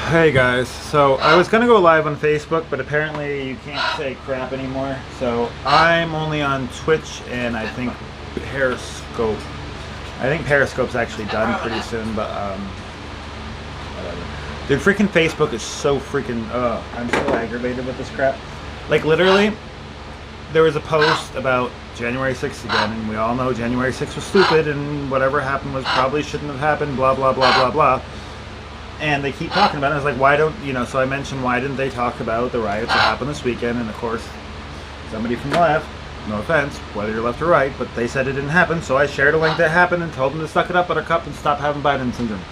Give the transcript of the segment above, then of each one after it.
Hey guys, so I was gonna go live on Facebook, but apparently you can't say crap anymore. So I'm only on Twitch and I think Periscope. I think Periscope's actually done pretty soon, but whatever. Dude, freaking Facebook is so freaking. I'm so aggravated with this crap. Like literally, there was a post about January 6th again, and we all know January 6th was stupid, and whatever happened was probably shouldn't have happened. Blah blah blah blah blah. And they keep talking about it. I was like, why don't, so I mentioned, why didn't they talk about the riots that happened this weekend? And of course, somebody from the left, no offense, whether you're left or right, but they said it didn't happen. So I shared a link that happened and told them to suck it up, Buttercup, and stop having Biden syndrome.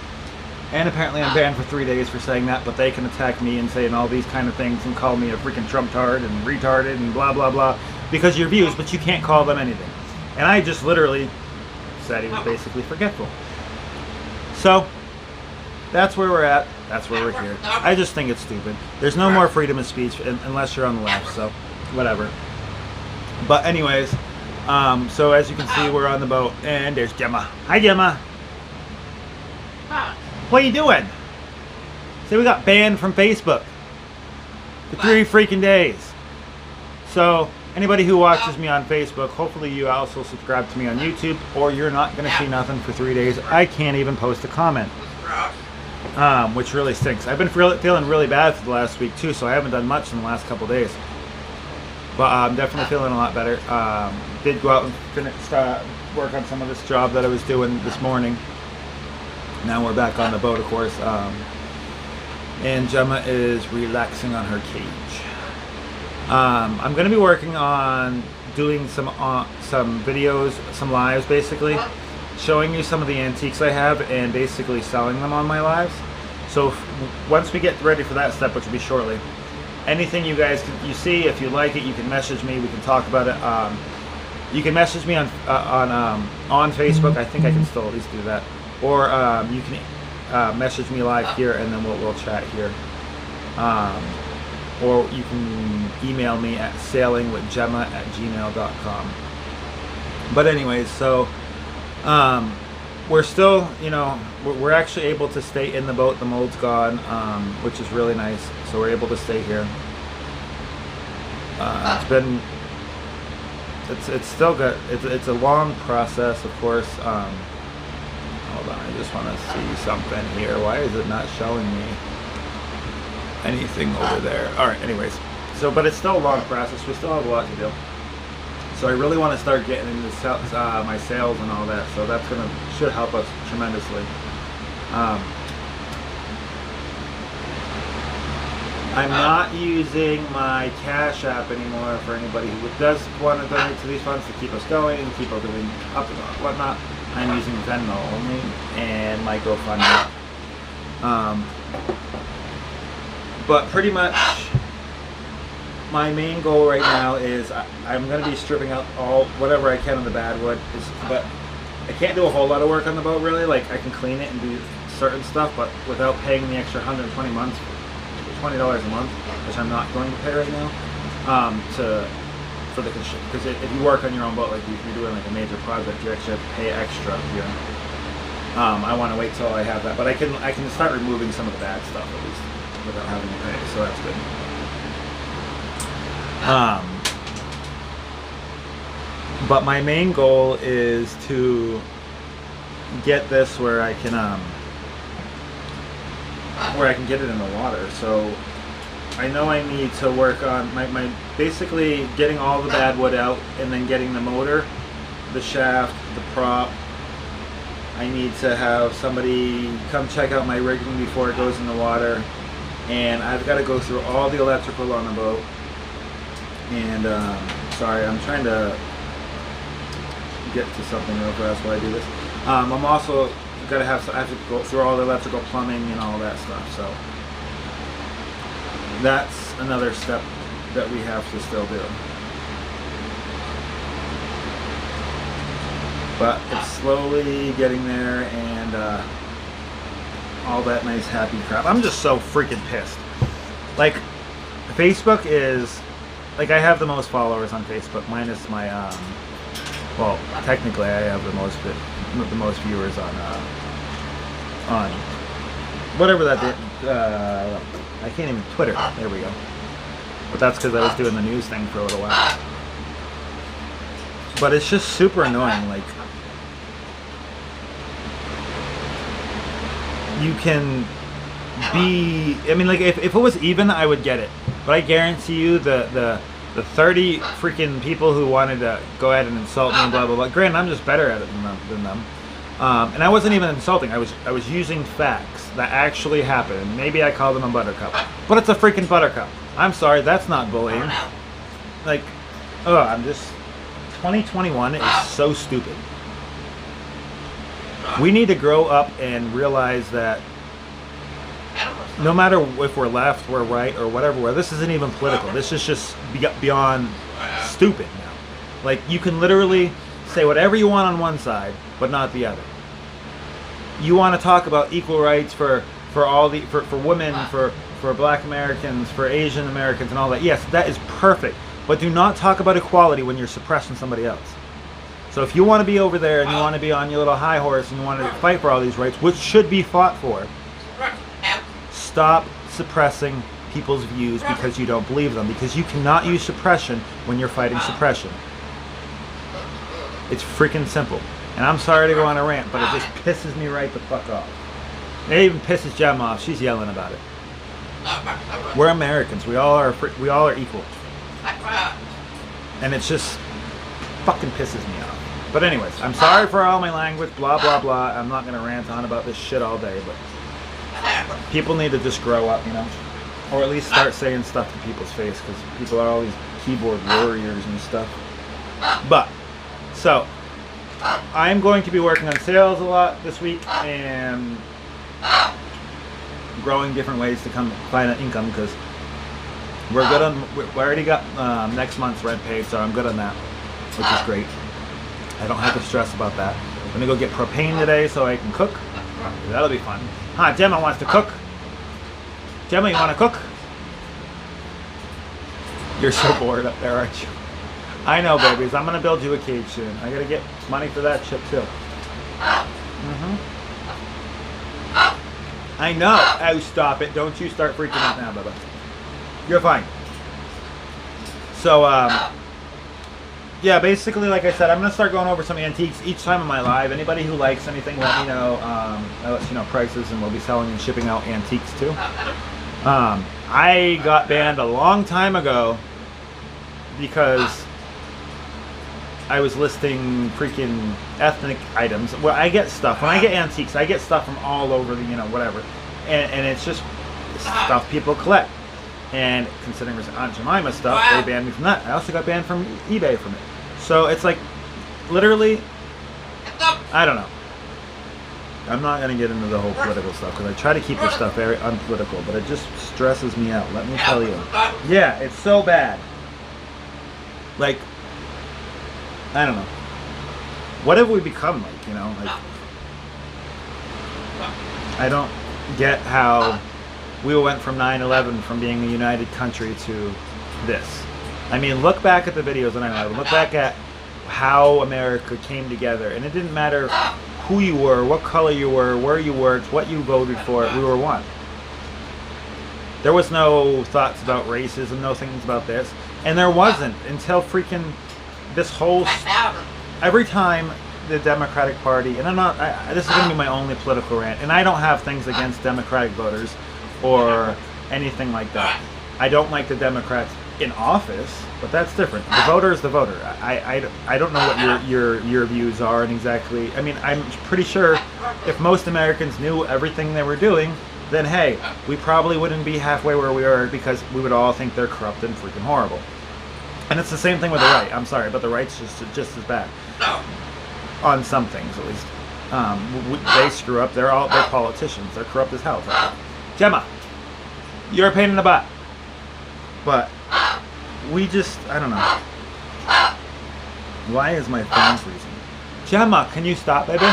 And apparently I'm banned for 3 days for saying that, but they can attack me and saying all these kind of things and call me a freaking Trump-tard and retarded and blah, blah, blah, because of your views, but you can't call them anything. And I just literally said he was basically forgetful. So that's where we're at. That's where we're here. I just think it's stupid. There's no more freedom of speech unless you're on the left, so whatever. But anyways, so as you can see, we're on the boat, and there's Gemma. Hi, Gemma. What are you doing? See, we got banned from Facebook for 3 freaking days. So anybody who watches me on Facebook, hopefully you also subscribe to me on YouTube, or you're not going to see nothing for 3 days. I can't even post a comment. Which really stinks. I've been feeling really bad for the last week too, so I haven't done much in the last couple days. But I'm definitely feeling a lot better. Did go out and work on some of this job that I was doing this morning. Now we're back on the boat, of course. And Gemma is relaxing on her cage. I'm going to be working on doing some videos, some lives basically, showing you some of the antiques I have and basically selling them on my lives. So once we get ready for that step, which will be shortly, anything you guys you see, if you like it, you can message me. We can talk about it. You can message me on Facebook. I think I can still at least do that. Or you can message me live here, and then we'll chat here. Or you can email me at sailingwithgemma@gmail.com. But anyways, so we're still, we're actually able to stay in the boat. The mold's gone, which is really nice. So we're able to stay here. It's still good. It's a long process, of course. Hold on, I just want to see something here. Why is it not showing me anything over there? All right, anyways. So, but it's still a long process. We still have a lot to do. So I really want to start getting into my sales and all that. So that's should help us tremendously. I'm not using my Cash App anymore for anybody who does want to donate to these funds to keep us going and keep everything up and whatnot. I'm using Venmo only and my GoFundMe. But pretty much my main goal right now is I'm going to be stripping out whatever I can of the bad wood. But I can't do a whole lot of work on the boat really. Like I can clean it and do certain stuff, but without paying the extra $20 a month, which I'm not going to pay right now, for the construction. Because if you work on your own boat, like if you're doing like a major project, you actually have to pay extra here. I want to wait till I have that, but I can start removing some of the bad stuff at least without having to pay. So that's good. But my main goal is to get this where I can get it in the water. So I know I need to work on my basically getting all the bad wood out and then getting the motor, the shaft, the prop. I need to have somebody come check out my rigging before it goes in the water, and I've got to go through all the electrical on the boat. And sorry, I'm trying to get to something real fast while I do this. I'm also I have to go through all the electrical plumbing and all that stuff. So that's another step that we have to still do. But it's slowly getting there, and all that nice happy crap. I'm just so freaking pissed. Like, Facebook is, like, I have the most followers on Facebook, minus my, well, technically I have the most viewers on whatever that did. I can't even Twitter. There we go. But that's because I was doing the news thing for a little while. But it's just super annoying. Like, you can be. I mean, like if it was even, I would get it. But I guarantee you, the 30 freaking people who wanted to go ahead and insult me and blah blah blah. Granted, I'm just better at it than them. And I wasn't even insulting. I was using facts that actually happened. Maybe I called them a buttercup, but it's a freaking buttercup. I'm sorry, that's not bullying. Like, I'm just 2021 is so stupid. We need to grow up and realize that no matter if we're left, we're right, or whatever, this isn't even political. This is just beyond stupid now. Like, you can literally say whatever you want on one side, but not the other. You want to talk about equal rights for women, for Black Americans, for Asian Americans, and all that. Yes, that is perfect. But do not talk about equality when you're suppressing somebody else. So if you want to be over there and you want to be on your little high horse and you want to fight for all these rights, which should be fought for, stop suppressing people's views because you don't believe them. Because you cannot use suppression when you're fighting suppression. It's freaking simple. And I'm sorry to go on a rant, but it just pisses me right the fuck off. It even pisses Jem off. She's yelling about it. We're Americans. We all are equal. And it just fucking pisses me off. But anyways, I'm sorry for all my language, blah blah blah. I'm not gonna rant on about this shit all day, but people need to just grow up, you know, or at least start saying stuff to people's face, because people are all these keyboard warriors and stuff. But so I'm going to be working on sales a lot this week and growing different ways to come find an income, because we're good on. We already got next month's rent paid, so I'm good on that, which is great. I don't have to stress about that. I'm gonna go get propane today so I can cook. That'll be fun. Gemma wants to cook. Gemma, you want to cook? You're so bored up there, aren't you? I know, babies. I'm gonna build you a cage soon. I gotta get money for that shit too. I know. Oh, stop it! Don't you start freaking out now, Bubba. You're fine. So, yeah, basically, like I said, I'm going to start going over some antiques each time in my live. Anybody who likes anything, let me know. I'll let you know prices, and we'll be selling and shipping out antiques too. I got banned a long time ago because I was listing freaking ethnic items. Well, I get stuff. When I get antiques, I get stuff from all over the, whatever. And it's just stuff people collect. And considering it was Aunt Jemima stuff, they banned me from that. I also got banned from eBay from it. So it's like, literally, I don't know. I'm not going to get into the whole political stuff because I try to keep this stuff very unpolitical, but it just stresses me out, let me tell you. Yeah, it's so bad. Like, I don't know. What have we become like, Like, I don't get how we went from 9/11, from being a united country, to this. I mean, look back at the videos on 9/11. Look back at how America came together. And it didn't matter who you were, what color you were, where you worked, what you voted for. We were one. There was no thoughts about racism, no things about this. And there wasn't until freaking this whole... Every time the Democratic Party... And I'm not... this is going to be my only political rant. And I don't have things against Democratic voters or anything like that. I don't like the Democrats in office, but that's different. The voter is the voter. I don't know what your views are, and exactly. I mean, I'm pretty sure if most Americans knew everything they were doing, then hey, we probably wouldn't be halfway where we are, because we would all think they're corrupt and freaking horrible. And it's the same thing with the right. I'm sorry, but the right's just as bad on some things, at least. They screw up. They're politicians. They're corrupt as hell. Gemma, you're a pain in the butt. But we just, I don't know. Why is my phone freezing? Gemma, can you stop, baby?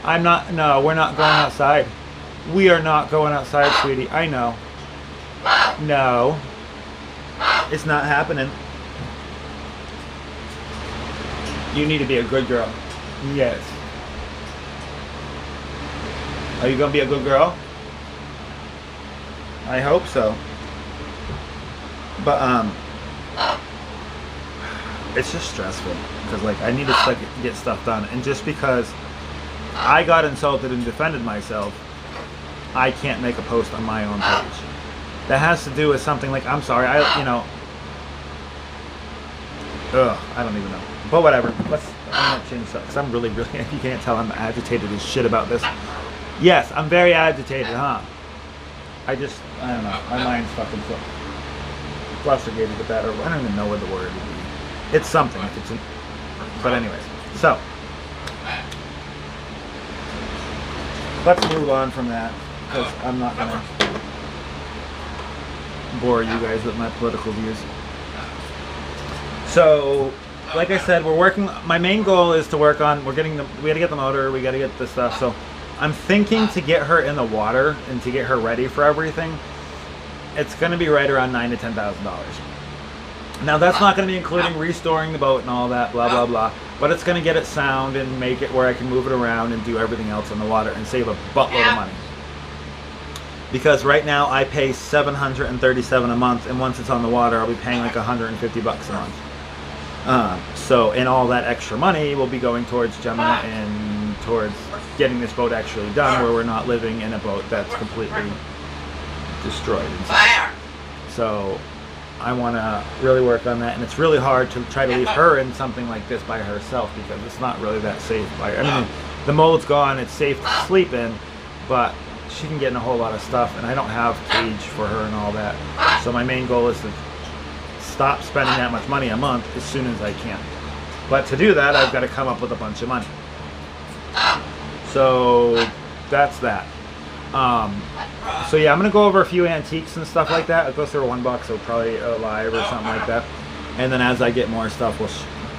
No, we're not going outside. We are not going outside, sweetie. I know. No. It's not happening. You need to be a good girl. Yes. Are you going to be a good girl? I hope so. But it's just stressful because like I need to get stuff done, and just because I got insulted and defended myself, I can't make a post on my own page. That has to do with something like, I'm sorry, I don't even know. But whatever. I'm gonna change that because I'm really, you can't tell I'm agitated as shit about this. Yes, I'm very agitated, huh? I don't know. My mind's fucking flustered with that, or I don't even know what the word would be. It's something. But anyways, so let's move on from that because I'm not gonna bore you guys with my political views. So, like I said, we're working. My main goal is to work on. We got to get the motor. We got to get this stuff. So, I'm thinking to get her in the water and to get her ready for everything. It's going to be right around $9,000 to $10,000. Now, that's not going to be including restoring the boat and all that, blah blah blah. But it's going to get it sound and make it where I can move it around and do everything else in the water and save a buttload of money. Because right now I pay $737 a month, and once it's on the water, I'll be paying like $150 a month. And all that extra money will be going towards Gemma and towards getting this boat actually done, where we're not living in a boat that's completely destroyed inside. So I want to really work on that, and it's really hard to try to leave her in something like this by herself because it's not really that safe. I mean, the mold's gone, it's safe to sleep in, but she can get in a whole lot of stuff, and I don't have cage for her and all that. So my main goal is to stop spending that much money a month as soon as I can. But to do that, I've got to come up with a bunch of money. So that's that. So yeah, I'm gonna go over a few antiques and stuff like that. I'll go through $1, so probably a live or something like that. And then as I get more stuff,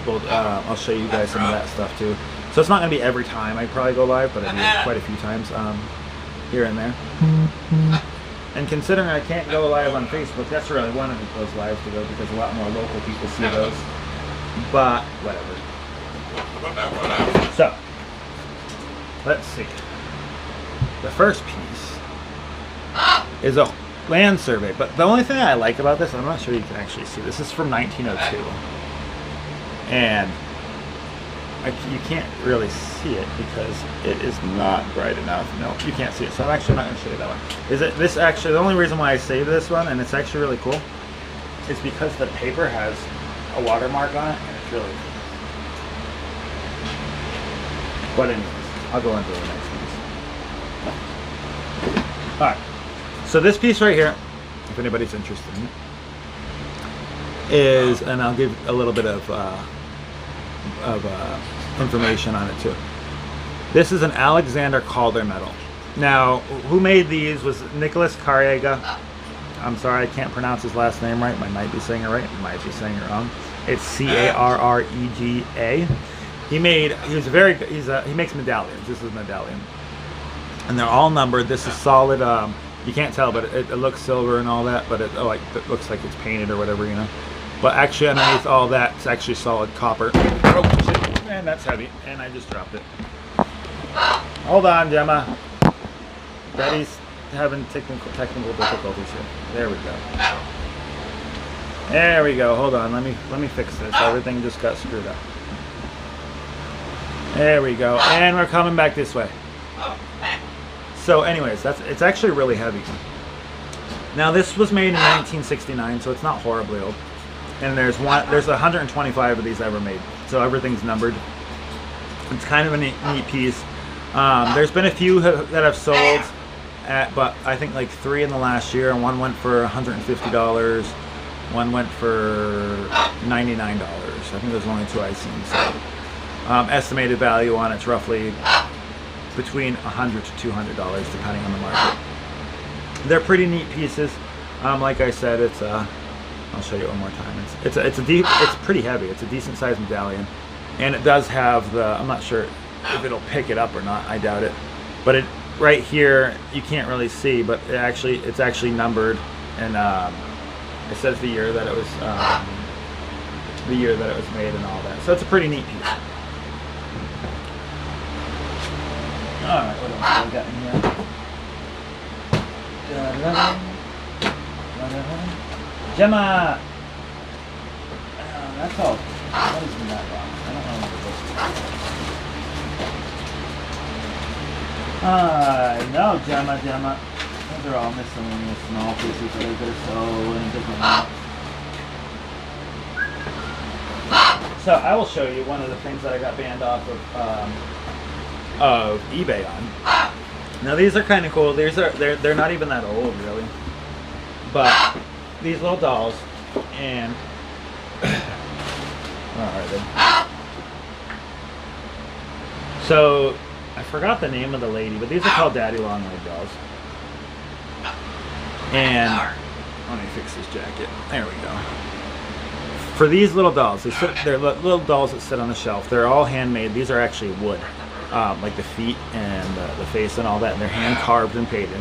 I'll show you guys some of that stuff too. So it's not gonna be every time I probably go live, but I do quite a few times here and there. And considering I can't go live on Facebook, that's really one of those lives to go because a lot more local people see those. But whatever. So let's see. The first piece is a land survey, but the only thing I like about this, I'm not sure you can actually see this is from 1902, and you can't really see it because it is not bright enough. No, you can't see it, so I'm actually not going to show you that one. This actually, the only reason why I saved this one, and it's actually really cool, is because the paper has a watermark on it, and it's really cool. But anyways, I'll go into the next piece. Alright, so this piece right here, if anybody's interested in it, is, and I'll give a little bit of information on it too. This is an Alexander Calder medal. Now, who made these was Nicholas Carrega. I'm sorry, I can't pronounce his last name right. I might be saying it right. I might be saying it wrong. It's Carrega. He makes medallions. This is a medallion, and they're all numbered. This is solid. You can't tell, but it looks silver and all that. But it looks like it's painted or whatever, you know. But actually, underneath all that, it's actually solid copper. Oh shit! Man, that's heavy, and I just dropped it. Hold on, Gemma. Betty's having technical difficulties here. There we go. There we go. Hold on. Let me fix this. Everything just got screwed up. There we go. And we're coming back this way. So anyways, it's actually really heavy. Now this was made in 1969, so it's not horribly old. And there's 125 of these ever made. So everything's numbered. It's kind of a neat piece. There's been a few that have sold but I think like 3 in the last year, and one went for $150. One went for $99. I think there's only 2 I've seen. So estimated value on it's roughly between $100 to $200 depending on the market. They're pretty neat pieces. Like I said, it's I'll show you one more time. It's pretty heavy. It's a decent sized medallion, and it does have the. I'm not sure if it'll pick it up or not. I doubt it. But it right here you can't really see, but it's actually numbered, and it says the year that it was made and all that. So it's a pretty neat piece. All right, what else do we got in here? Gemma! That's all. What is in that box? I don't know what it is. No, Gemma. Those are all miscellaneous small pieces that I could have sold in different amounts. So I will show you one of the things that I got banned off of eBay on. Now these are kind of cool. They're not even that old really, but these little dolls, and where are they? So I forgot the name of the lady, but these are called Daddy Long Leg dolls. And let me fix this jacket. There we go. For these little dolls, they're little dolls that sit on the shelf. They're all handmade. These are actually wood, like the feet and the face and all that. And they're hand carved and painted.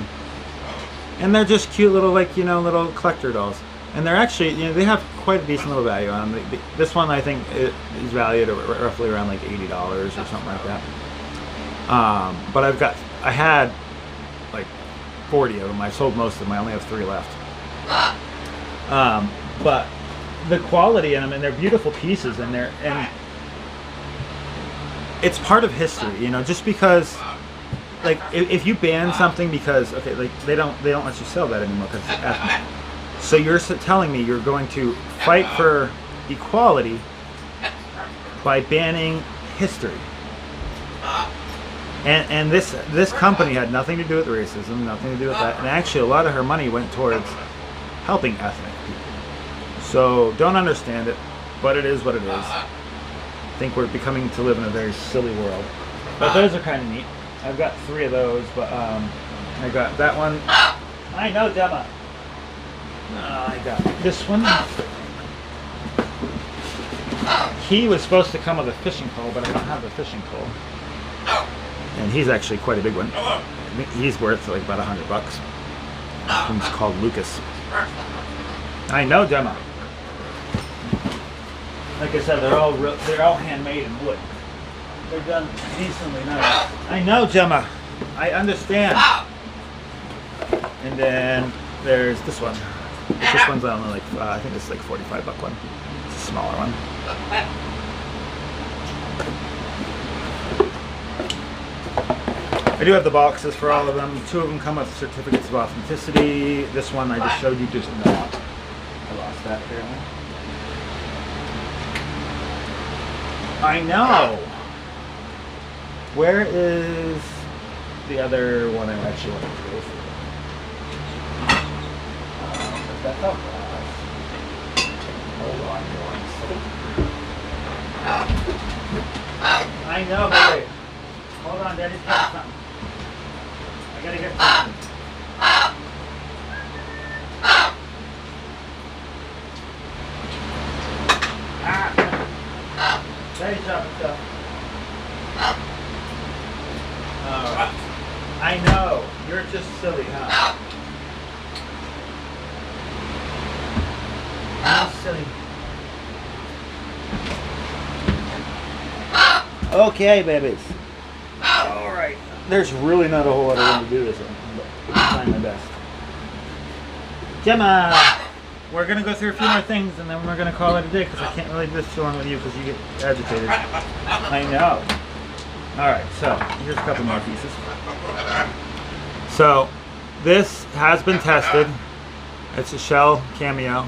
And they're just cute little, like, you know, little collector dolls. And they're actually, you know, they have quite a decent little value on them. This one I think is valued at roughly around like $80 or something like that. But I had like 40 of them. I sold most of them. I only have 3 left. But the quality in them, and they're beautiful pieces, and it's part of history, you know. Just because, like, if you ban something because, okay, like they don't let you sell that anymore because it's ethnic. So you're telling me you're going to fight for equality by banning history. And this company had nothing to do with racism, nothing to do with that. And actually a lot of her money went towards helping ethnic people. So don't understand it, but it is what it is. I think we're becoming to live in a very silly world. But those are kind of neat. I've got 3 of those, but I got that one. I know, Gemma. I got this one. He was supposed to come with a fishing pole, but I don't have a fishing pole. And he's actually quite a big one. He's worth like about $100. He's called Lucas. I know, Gemma. Like I said, they're all handmade in wood. They're done decently nice. I know, Gemma. I understand. And then there's this one. This one's only like I think it's like $45 one. It's a smaller one. I do have the boxes for all of them. 2 of them come with certificates of authenticity. This one I just showed you just not. I lost that apparently. I know. Where is the other one I actually want to go for? That's up. Hold on here 1 second. I know, baby. Hold on, Daddy's got something. I gotta get something. Daddy's dropping stuff. Alright. I know. You're just silly, huh? You're silly. Okay, babies. Alright. There's really not a whole lot of room to do this in, but I'm trying my best. Gemma! We're going to go through a few more things and then we're going to call it a day because I can't really do this too long with you because you get agitated. I know. Alright, so here's a couple more pieces. So, this has been tested. It's a shell cameo.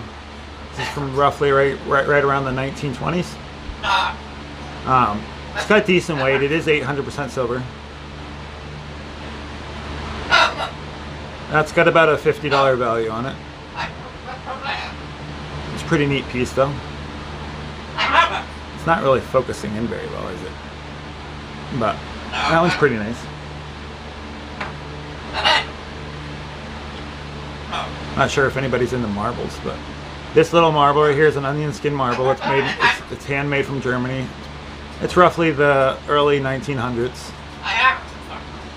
This is from roughly right around the 1920s. It's got decent weight. It is 800% silver. That's got about a $50 value on it. It's a pretty neat piece though. It's not really focusing in very well, is it? But that one's pretty nice. Not sure if anybody's into marbles, but this little marble right here is an onion skin marble. It's handmade from Germany. It's roughly the early 1900s.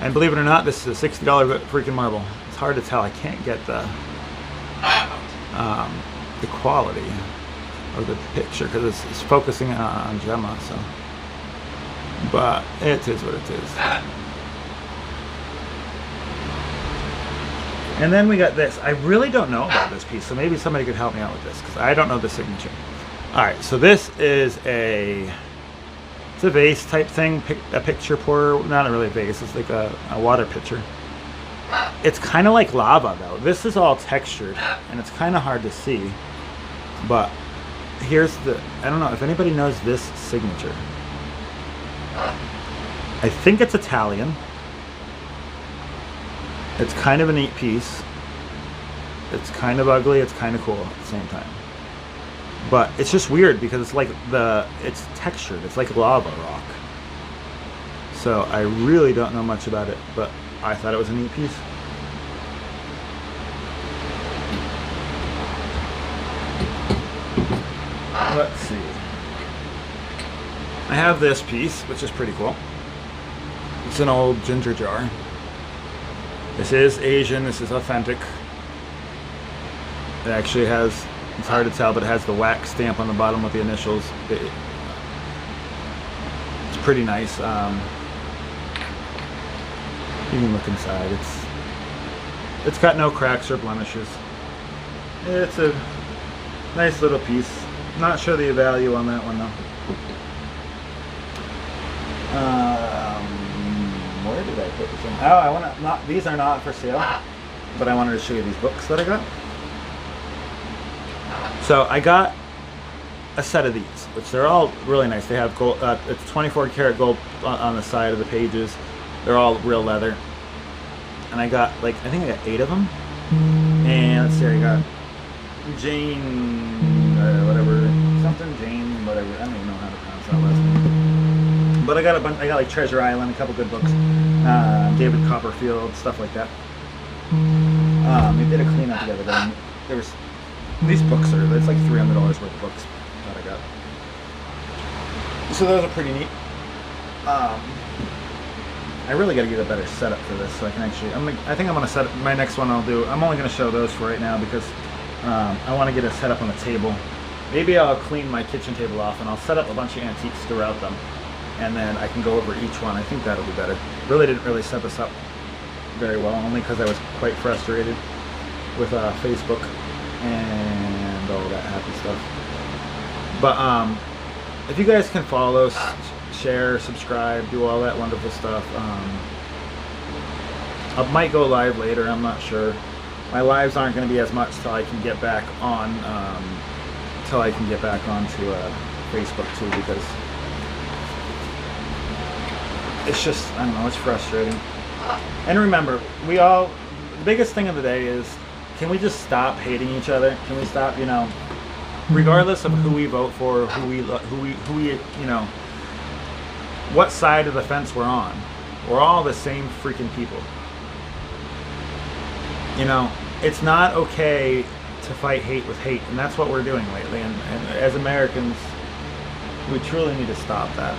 And believe it or not, this is a $60 freaking marble. It's hard to tell. I can't get the quality of the picture because it's focusing on Gemma. So, but it is what it is. And then we got this. I really don't know about this piece, so maybe somebody could help me out with this because I don't know the signature. All right, so this is it's a vase type thing, a picture pourer. Not really a vase. It's like a water pitcher. It's kind of like lava though. This is all textured, and it's kind of hard to see. But here's I don't know if anybody knows this signature. I think it's Italian. It's kind of a neat piece. It's kind of ugly. It's kind of cool at the same time. But it's just weird because it's like it's textured. It's like lava rock. So I really don't know much about it, but I thought it was a neat piece. Let's see. I have this piece, which is pretty cool. It's an old ginger jar. This is Asian. This is authentic. It actually has, it's hard to tell, but it has the wax stamp on the bottom with the initials. It's pretty nice. You can look inside. It's got no cracks or blemishes. It's a nice little piece. Not sure the value on that one though. Where did I put this in? Oh, these are not for sale, but I wanted to show you these books that I got. So I got a set of these, which they're all really nice. They have gold. It's 24 karat gold on the side of the pages. They're all real leather. And I got I think I got 8 of them. And let's see, I got Jane, whatever, something Jane, whatever. I don't even know how to pronounce that last name. But I got a bunch. I got like Treasure Island, a couple good books, David Copperfield, stuff like that. We did a cleanup together, but there was these books it's like $300 worth of books that I got. So those are pretty neat. I really got to get a better setup for this, so I can actually. I think I'm gonna set up my next one. I'm only gonna show those for right now because I want to get it set up on the table. Maybe I'll clean my kitchen table off and I'll set up a bunch of antiques throughout them, and then I can go over each one. I think that'll be better. Really didn't really set this up very well, only because I was quite frustrated with Facebook and all that happy stuff. But if you guys can follow, share, subscribe, do all that wonderful stuff. I might go live later. I'm not sure. My lives aren't going to be as much till I can get back on. Onto Facebook too, because it's just, I don't know, it's frustrating. And remember, the biggest thing of the day is, can we just stop hating each other? Can we stop, regardless of who we vote for, who we, what side of the fence we're on, we're all the same freaking people. It's not okay to fight hate with hate, and that's what we're doing lately. And as Americans, we truly need to stop that.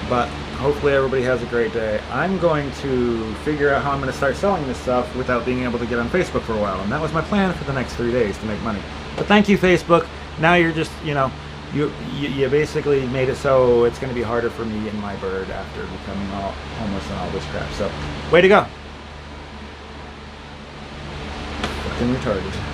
But hopefully everybody has a great day. I'm going to figure out how I'm going to start selling this stuff without being able to get on Facebook for a while, and that was my plan for the next 3 days, to make money. But thank you, Facebook. Now you're just, you basically made it so it's going to be harder for me and my bird after becoming all homeless and all this crap. So, way to go. Fucking retarded.